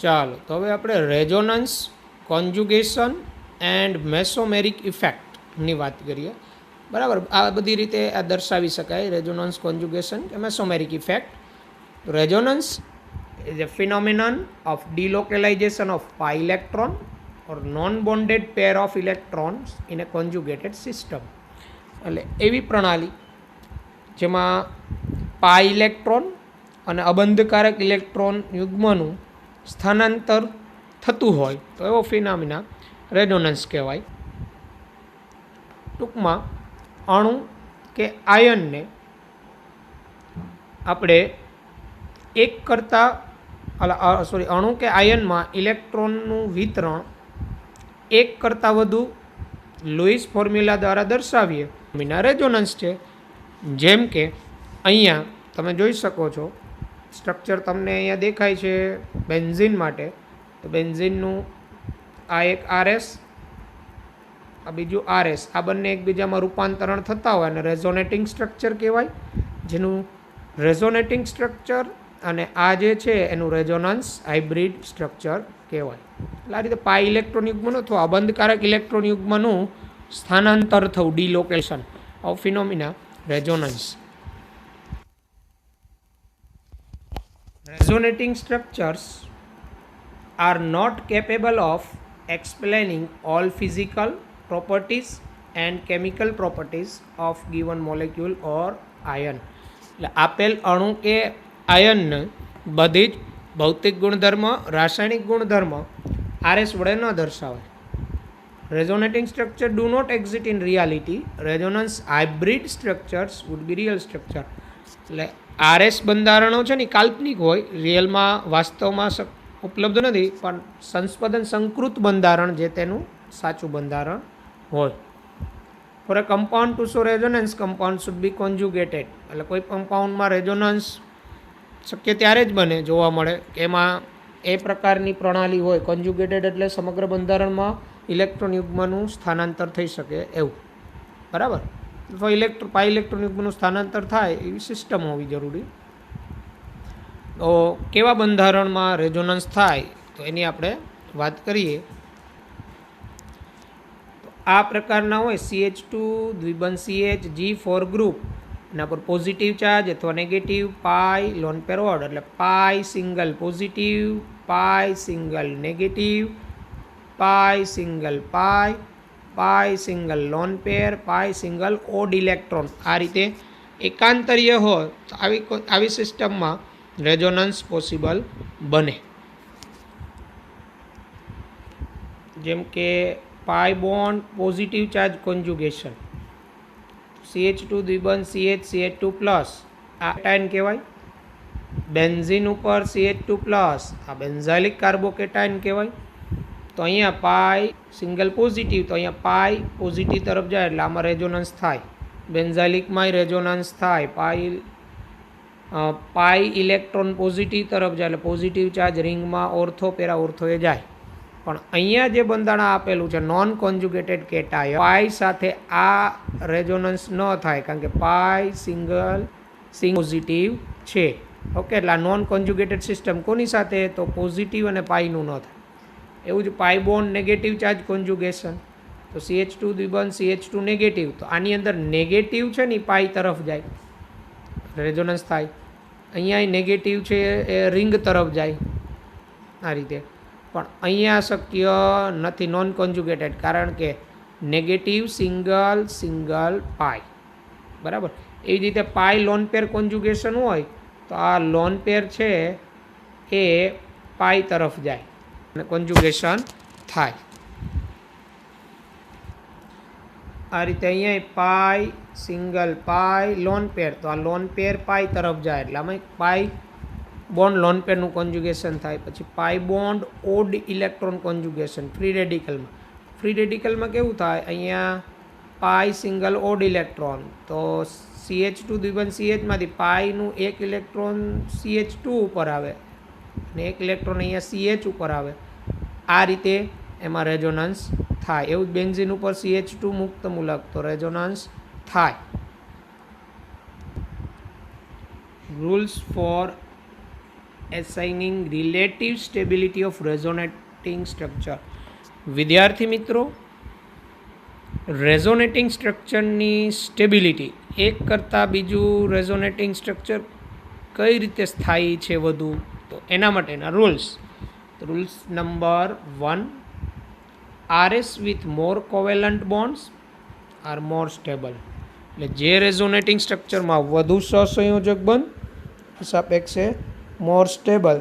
ચાલો તો હવે આપણે રેઝોનન્સ, કોન્જ્યુગેશન એન્ડ મેસોમેરિક ઇફેક્ટની વાત કરીએ. બરાબર, આ બધી રીતે આ દર્શાવી શકાય રેઝોનન્સ, કોન્જ્યુગેશન કે મેસોમેરિક effect. Resonance is a phenomenon of delocalization of pi electron or non-bonded pair of electrons in a conjugated system. એટલે એવી પ્રણાલી જેમાં પાઈ ઇલેક્ટ્રોન અને અબંધકારક ઇલેક્ટ્રોન યુગ્મનું સ્થાનાંતર થતું હોય તો એવો ફિનોમિના રેઝોનન્સ કહેવાય. ટૂંકમાં અણુ કે આયનને આપણે એક કરતાં અણુ કે આયનમાં ઇલેક્ટ્રોનનું વિતરણ એક કરતાં વધુ લુઈસ ફોર્મ્યુલા દ્વારા દર્શાવીએ વિના રેઝોનન્સ છે. જેમ કે અહીંયા તમે જોઈ શકો છો સ્ટ્રક્ચર તમને અહીંયા દેખાય છે બેન્ઝીન માટે. તો બેન્ઝીનનું આ એક આરએસ, આ બીજું આરએસ, આ બંને એકબીજામાં રૂપાંતરણ થતા હોય અને રેઝોનેટિંગ સ્ટ્રક્ચર કહેવાય. જેનું રેઝોનેટિંગ સ્ટ્રક્ચર અને આ જે છે એનું રેઝોનન્સ હાઇબ્રિડ સ્ટ્રક્ચર કહેવાય. એટલે આ રીતે પાઈ ઇલેક્ટ્રોન યુગ્મનું અથવા અબંધકારક ઇલેક્ટ્રોન યુગ્મનું સ્થાનાંતર થવું, delocation of phenomena resonance. Resonating structures are not capable of explaining all physical properties and chemical properties of given molecule or ion. એટલે આપેલ અણુ કે આયનને બધી જ ભૌતિક ગુણધર્મ, રાસાયણિક ગુણધર્મ આરએસ વડે ન દર્શાવાય. Resonating structure do not exist in reality. Resonance hybrid structures would be real structure. એટલે આરએસ બંધારણો છે ને કાલ્પનિક હોય, રિયલમાં વાસ્તવમાં ઉપલબ્ધ નથી, પણ સંસ્પદન સંકૃત બંધારણ જે તેનું સાચું બંધારણ હોય. For a compound to show resonance, compound should be conjugated. એટલે કોઈ કમ્પાઉન્ડમાં રેઝોનન્સ શક્ય ત્યારે જ બને, જોવા મળે કે એમાં એ પ્રકારની પ્રણાલી હોય. કોન્જ્યુગેટેડ એટલે સમગ્ર બંધારણમાં ઇલેક્ટ્રોન યુગ્મનું સ્થાનાંતર થઈ શકે એવું. બરાબર, તો પાઈ ઇલેક્ટ્રોન યુગ્મનું સ્થાનાંતર થાય એવી સિસ્ટમ હોવી જરૂરી. તો કેવા બંધારણમાં રેઝોનન્સ થાય તો એની આપણે વાત કરીએ. તો આ પ્રકારના હોય CH2 દ્વિબંધ CH G4 ગ્રુપ, એના પર પોઝિટિવ ચાર્જ અથવા નેગેટિવ પાઈ લોન પેર ઓર્ડ. એટલે પાઈ સિંગલ પોઝિટિવ, પાઈ સિંગલ નેગેટિવ, પાઈ સિંગલ પાઈ સિંગલ લોન પેર, પાઈ સિંગલ ઓડ ઇલેક્ટ્રોન. આ રીતે એકાંતરીય હોય તો આવી સિસ્ટમમાં રેઝોનન્સ પોસિબલ બને. જેમ કે pi bond positive charge conjugation, CH2 દ્વિબંધ CH2 પ્લસ, આ કેટાયન કહેવાય. બેન્ઝીન ઉપર CH2 પ્લસ, આ બેન્ઝાઇલિક કાર્બોકેટાયન કહેવાય. તો અહીંયા પાઈ સિંગલ પોઝિટિવ, તો અહીંયા પાઈ પોઝિટિવ તરફ જાય એટલે આમાં રેઝોનન્સ થાય. બેન્ઝાઇલિકમાંય રેઝોનન્સ થાય. પાઈ ઇલેક્ટ્રોન પોઝિટિવ તરફ જાય એટલે પોઝિટિવ ચાર્જ રિંગમાં ઓર્થો પેરા ઓર્થોએ જાય. પણ અહીંયા જે બંધારણ આપેલું છે નોન કોન્જ્યુગેટેડ કેટાયન, પાઈ સાથે આ રેઝોનન્સ ન થાય કારણ કે પાઈ સિંગલ પોઝિટિવ છે. ઓકે, એટલે આ નોન કોન્જ્યુગેટેડ સિસ્ટમ કોની સાથે? તો પોઝિટિવ અને પાઈનું ન થાય. એવું જ પાઈ બોન્ડ નેગેટિવ ચાર્જ કોન્જ્યુગેશન, તો CH2 દ્વિબંધ CH2 નેગેટિવ, તો આની અંદર નેગેટિવ છે ને પાઈ તરફ જાય, રેઝોનન્સ થાય. અહીંયા નેગેટિવ છે એ રિંગ તરફ જાય આ રીતે. પણ અહીંયા શક્ય નથી નોન કોન્જ્યુગેટેડ, કારણ કે નેગેટિવ સિંગલ પાઈ. બરાબર, એવી રીતે પાઈ લોન પેર કોન્જ્યુગેશન હોય તો આ લોન પેર છે એ પાઈ તરફ જાય અને કોન્જ્યુગેશન થાય. આ રીતે અહીંયા પાઈ સિંગલ પાઈ લોન પેર, તો આ લોન પેર પાઈ તરફ જાય એટલે આમાં પાઈ બોન્ડ લોન પેરનું કોન્જ્યુગેશન થાય. પછી pi bond odd electron conjugation free રેડિકલમાં કેવું થાય? અહીંયા પાઈ સિંગલ ઓડ ઇલેક્ટ્રોન, તો CH2 દ્વિબંધ CHમાંથી પાઈનું એક ઇલેક્ટ્રોન CH2 ઉપર આવે અને એક ઇલેક્ટ્રોન અહીંયા CH ઉપર આવે. આ રીતે એમાં રેઝોનન્સ થાય. એવું જ બેન્ઝીન ઉપર CH2 મુક્ત મૂલક, તો રેઝોનન્સ થાય. Rules four assigning relative stability of resonating structure. વિદ્યાર્થી મિત્રો, રેઝોનેટિંગ સ્ટ્રક્ચરની સ્ટેબિલિટી એક કરતાં બીજું રેઝોનેટિંગ સ્ટ્રક્ચર કઈ રીતે સ્થાયી છે વધુ, તો એના માટેના rules number 1, RS with more covalent bonds are more stable. એટલે જે રેઝોનેટિંગ સ્ટ્રક્ચરમાં વધુ સહસંયોજક બંધ સાપેક્ષે મોર સ્ટેબલ,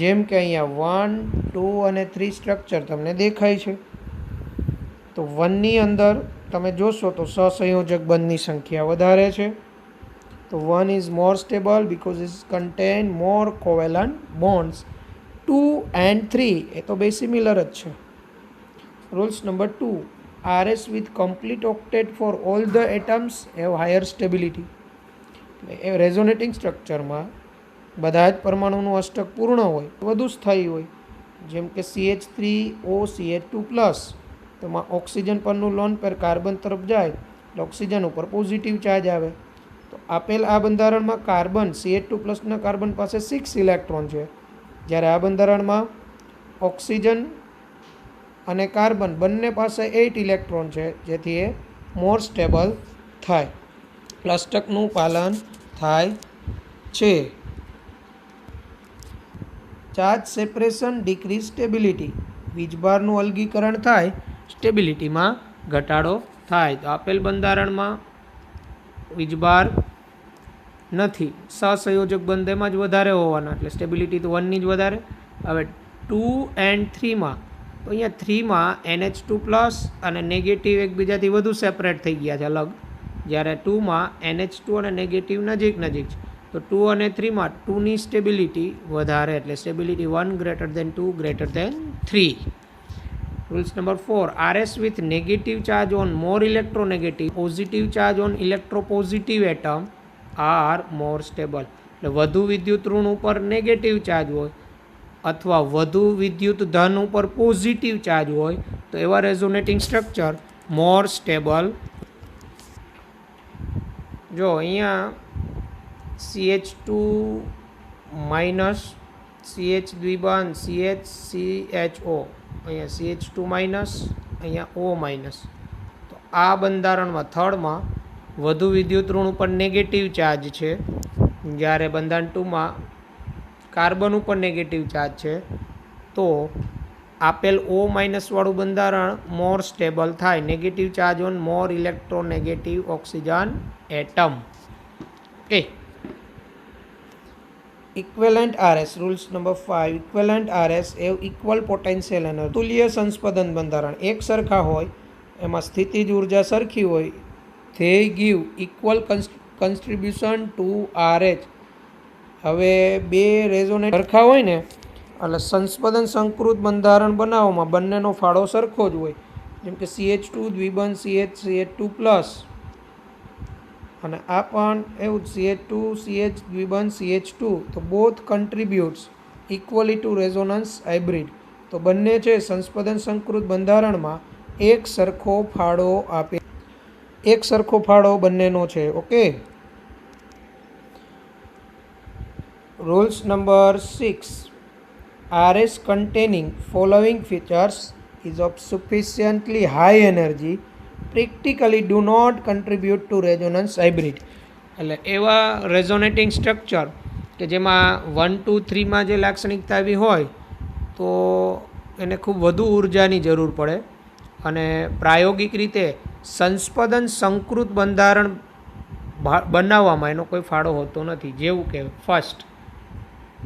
જેમ કે અહીંયા 1, 2 અને 3 સ્ટ્રક્ચર તમને દેખાય છે. તો 1ની અંદર તમે જોશો તો સહસંયોજક બંધની સંખ્યા વધારે છે. તો 1 is more stable because it contain more covalent bonds. 2 and 3 એ તો બે સિમિલર જ છે. Rules number 2, RS with complete octet for all the atoms have higher stability. A resonating સ્ટ્રક્ચરમાં બધા જ પરમાણુનું અષ્ટક પૂર્ણ હોય, વધુ સ્થાયી હોય. જેમ કે CH3O CH2+, તેમાં ઓક્સિજન પરનું લોન પેર કાર્બન તરફ જાય એટલે ઓક્સિજન ઉપર પોઝિટિવ ચાર્જ આવે. તો આપેલ આ બંધારણમાં કાર્બન CH2+ના કાર્બન પાસે 6 ઇલેક્ટ્રોન છે, જ્યારે આ બંધારણમાં ઓક્સિજન અને કાર્બન બંને પાસે 8 ઇલેક્ટ્રોન છે, જેથી એ મોર સ્ટેબલ થાય, અષ્ટકનું પાલન થાય છે. ચાર્જ સેપરેશન ડિક્રીઝ સ્ટેબિલિટી, વીજભારનું અલગીકરણ થાય, સ્ટેબિલિટીમાં ઘટાડો થાય. તો આપેલ બંધારણમાં વીજભાર નથી, સહસંયોજક બંધ એમાં જ વધારે હોવાના, એટલે સ્ટેબિલિટી તો 1ની જ વધારે. હવે 2 and 3માં, તો અહીંયા 3માં NH2+ અને નેગેટિવ એકબીજાથી વધુ સેપરેટ થઈ ગયા છે, અલગ, જ્યારે 2માં NH2 અને નેગેટિવ નજીક નજીક છે. તો 2 અને 3માં 2ની સ્ટેબિલિટી વધારે, એટલે stability 1 greater than 2 greater than 3. Rules number 4, RS with negative charge on more electronegative, positive charge on electropositive atom are more stable. એટલે વધુ વિદ્યુત ઋણ ઉપર નેગેટિવ ચાર્જ હોય અથવા વધુ વિદ્યુત ધન ઉપર પોઝિટિવ ચાર્જ હોય તો એવા રેઝોનેટિંગ સ્ટ્રક્ચર મોર સ્ટેબલ. જો અહીંયા CH2 માઇનસ CH દ્વિબંધ CHCHO, અહીંયા CH2 માઇનસ, અહીંયા O માઇનસ. તો આ બંધારણમાં થર્ડમાં વધુ વિદ્યુત ઋણ ઉપર નેગેટિવ ચાર્જ છે, જ્યારે બંધારણ 2માં કાર્બન ઉપર નેગેટિવ ચાર્જ છે. તો આપેલ O માઇનસવાળું બંધારણ મોર સ્ટેબલ થાય, negative charge on more electronegative oxygen atom. Okay. Equivalent RS, rules number 5, equivalent RS એ ઇક્વલ પોટેન્શિયલ એનર્જી, તુલ્ય સંસ્પંદન બંધારણ એક સરખા હોય, એમાં સ્થિતિજ ઉર્જા સરખી હોય, they give equal contribution to RH. હવે બે રેઝોનેટ સરખા હોય ને એટલે સંસ્પંદન સંકૃત બંધારણ બનાવવામાં બંનેનો ફાળો સરખો જ હોય. જેમ કે CH2 દ્વિબંધ CH2+, અને આ પણ એવું CH2 CH દ્વિબંધ CH2. તો both contributes equally to resonance hybrid. તો બંને છે સંસ્પંદન સંકૃત બંધારણમાં એક સરખો ફાળો આપે, એક સરખો ફાળો બંનેનો છે. Okay. Rules number 6, RS containing following features is of sufficiently high energy practically do not contribute to resonance hybrid. એટલે એવા રેઝોનેટિંગ સ્ટ્રક્ચર કે જેમાં 1, 2, 3માં જે લાક્ષણિકતા આવી હોય તો એને ખૂબ વધુ ઉર્જાની જરૂર પડે, અને પ્રાયોગિક રીતે સંસ્પંદન સંકૃત બંધારણ બનાવવામાં એનો કોઈ ફાળો હોતો નથી. જેવું કે first,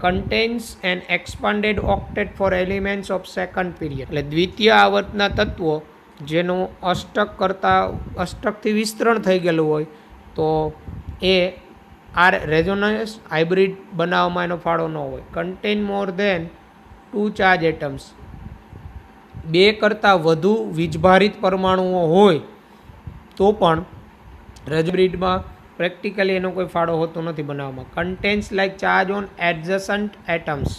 contains an expanded octet for elements of second period. એટલે દ્વિતીય આવર્તના તત્વો જેનું અષ્ટકથી વિસ્તરણ થઈ ગયેલું હોય તો એ આ રેઝોનન્સ હાઇબ્રિડ બનાવવામાં એનો ફાળો ન હોય. Contain more than 2 charge atoms, બે કરતાં વધુ વીજભારિત પરમાણુઓ હોય તો પણ હાઇબ્રિડમાં પ્રેક્ટિકલી એનો કોઈ ફાળો હોતો નથી બનાવવામાં. Contains like charge on adjacent atoms,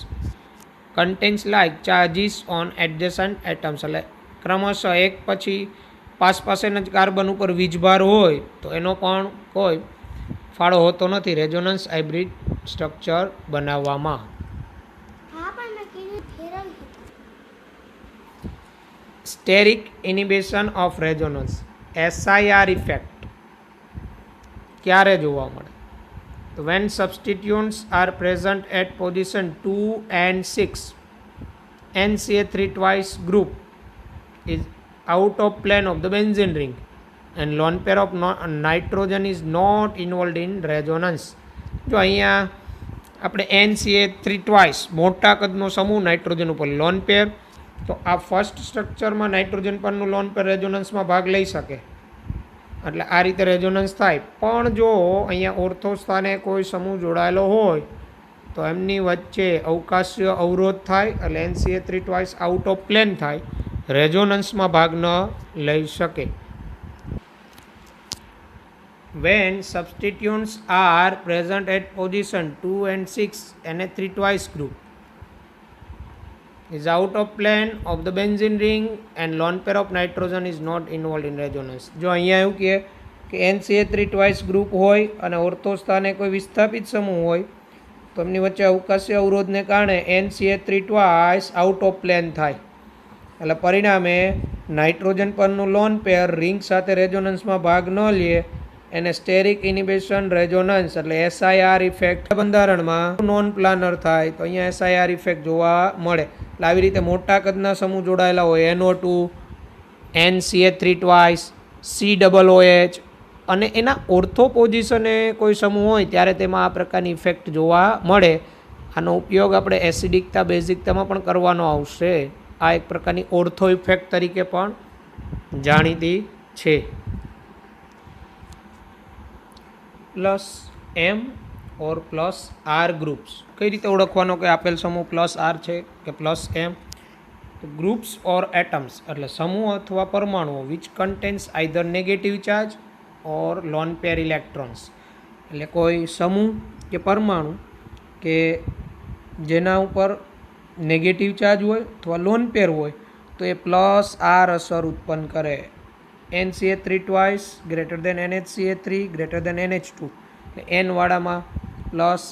contains like charges on adjacent atoms, એટલે ક્રમશઃ એક પછી પાસેના જ કાર્બન ઉપર વીજભાર હોય તો એનો પણ કોઈ ફાળો હોતો નથી રેઝોનન્સ હાઇબ્રિડ સ્ટ્રક્ચર બનાવવામાં. Steric inhibition of resonance, SIR effect ક્યારે જોવા મળે? તો when substituents are present at position 2 and 6, NCA3 twice group is out of plane of the benzene ring and lone pair of nitrogen is not involved in resonance. જો અહીંયા આપણે NCA3 twice મોટા કદનો સમૂહ નાઇટ્રોજન ઉપર lone pair, તો આ first સ્ટ્રક્ચરમાં નાઇટ્રોજન પરનું લોન પેર રેઝોનન્સમાં ભાગ લઈ શકે, એટલે આ રીતે રેઝોનન્સ થાય. પણ જો અહીંયા ઓર્થો સ્થાને કોઈ સમૂહ જોડાયેલો હોય તો એમની વચ્ચે અવકાશીય અવરોધ થાય, એટલે NCA3 twice out of plane થાય, રેઝોનન્સમાં ભાગ ન લઈ શકે. When substituents are present at position 2 and 6, Na3 twice group is out of plane of the benzene ring and lone pair of nitrogen is not involved in resonance. જો અહીંયા એવું કહે કે NCA3 twice group હોય અને ortho સ્થાને કોઈ વિસ્થાપિત સમૂહ હોય તો એમની વચ્ચે અવકાશીય અવરોધને કારણે NCA3 twice out of plane થાય, એટલે પરિણામે નાઇટ્રોજન પરનું લોન પેર રિંગ સાથે રેઝોનન્સમાં ભાગ ન લે, એને સ્ટેરિક ઇનિબિશન રેઝોનન્સ એટલે SIR ઇફેક્ટ બંધારણમાં નોન પ્લાનર થાય, તો અહીંયા SIR ઇફેક્ટ જોવા મળે. એટલે આવી રીતે મોટા કદના સમૂહ જોડાયેલા હોય NO2, NCA3 twice, COOH અને એના ઓર્થો પોઝિશને કોઈ સમૂહ હોય ત્યારે તેમાં આ પ્રકારની ઇફેક્ટ જોવા મળે. આનો ઉપયોગ આપણે એસિડિકતા બેઝિકતામાં પણ કરવાનો આવશે. આ એક પ્રકારની ઓર્થો ઇફેક્ટ તરીકે પણ જાણીતી છે. પ્લસ M ઓર પ્લસ R ગ્રુપ્સ કઈ રીતે ઓળખવાનો કે આપેલ સમૂહ પ્લસ R છે કે પ્લસ M? તો ગ્રુપ્સ ઓર એટમ્સ એટલે સમૂહ અથવા પરમાણુઓ which contains either negative charge or lone pair electrons, એટલે કોઈ સમૂહ કે પરમાણુ કે જેના ઉપર નેગેટિવ ચાર્જ હોય અથવા લોન પેર હોય તો એ પ્લસ R અસર ઉત્પન્ન કરે. NCA3 twice greater than NHCA3 greater than NH2, N વાળામાં પ્લસ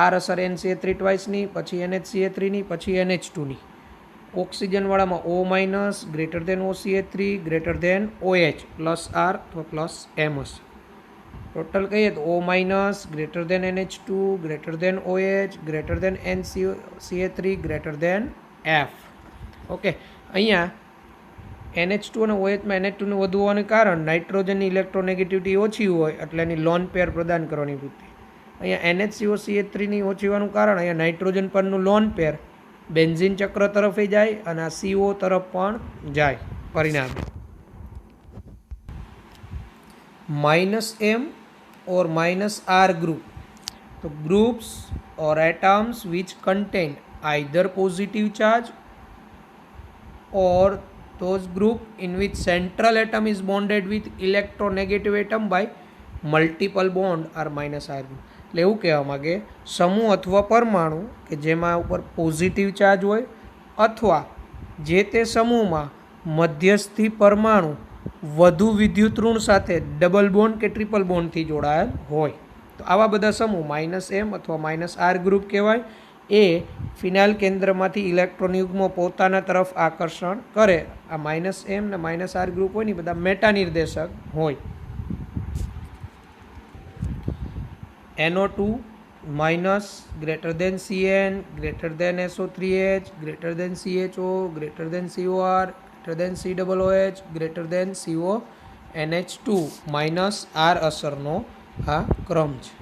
R અસર NCA3 twiceની, પછી NHCA3ની, પછી NH2ની. ઓક્સિજન વાળામાં O minus greater than OCA3 greater than OH plus R તો પ્લસ M હશે. ટોટલ કહીએ તો O minus greater than NH2 greater than OH greater than NCA3 greater than F. Okay, અહીંયા NH2 અને OHમાં NH2નું વધુ હોવાને કારણ નાઇટ્રોજનની ઇલેક્ટ્રોનેગેટિવિટી ઓછી હોય એટલે એની લોન પેર પ્રદાન કરવાની વૃત્તિ. અહીંયા NHCOCH3ની ઓછી હોવાનું કારણ અહીંયા નાઇટ્રોજન પરનું લોન પેર બેન્ઝીન ચક્ર તરફે જાય અને આ CO તરફ પણ જાય. પરિણામે -M or -R group, તો groups or atoms which contain either positive charge or those group in which central atom is bonded with electronegative atom by multiple bond are -R group. એટલે એવું કહેવા માગે સમૂહ અથવા પરમાણુ કે જેમાં ઉપર પોઝિટિવ ચાર્જ હોય અથવા જે તે સમૂહમાં મધ્યસ્થી પરમાણુ વધુ વિદ્યુત ઋણ સાથે ડબલ બોન્ડ કે ટ્રિપલ બોન્ડથી જોડાયેલ હોય તો આવા બધા સમૂહ -M અથવા -R ગ્રુપ કહેવાય. એ ફિનાઇલ કેન્દ્રમાંથી ઇલેક્ટ્રોન યુગ્મો પોતાના તરફ આકર્ષણ કરે. આ -M ને -R ગ્રુપ હોય ને બધા મેટા નિર્દેશક હોય. NO2 minus greater than CN greater than SO3H greater than CHO greater than COR greater than COOH greater than CONH2 minus R અસરનો આ ક્રમ છે.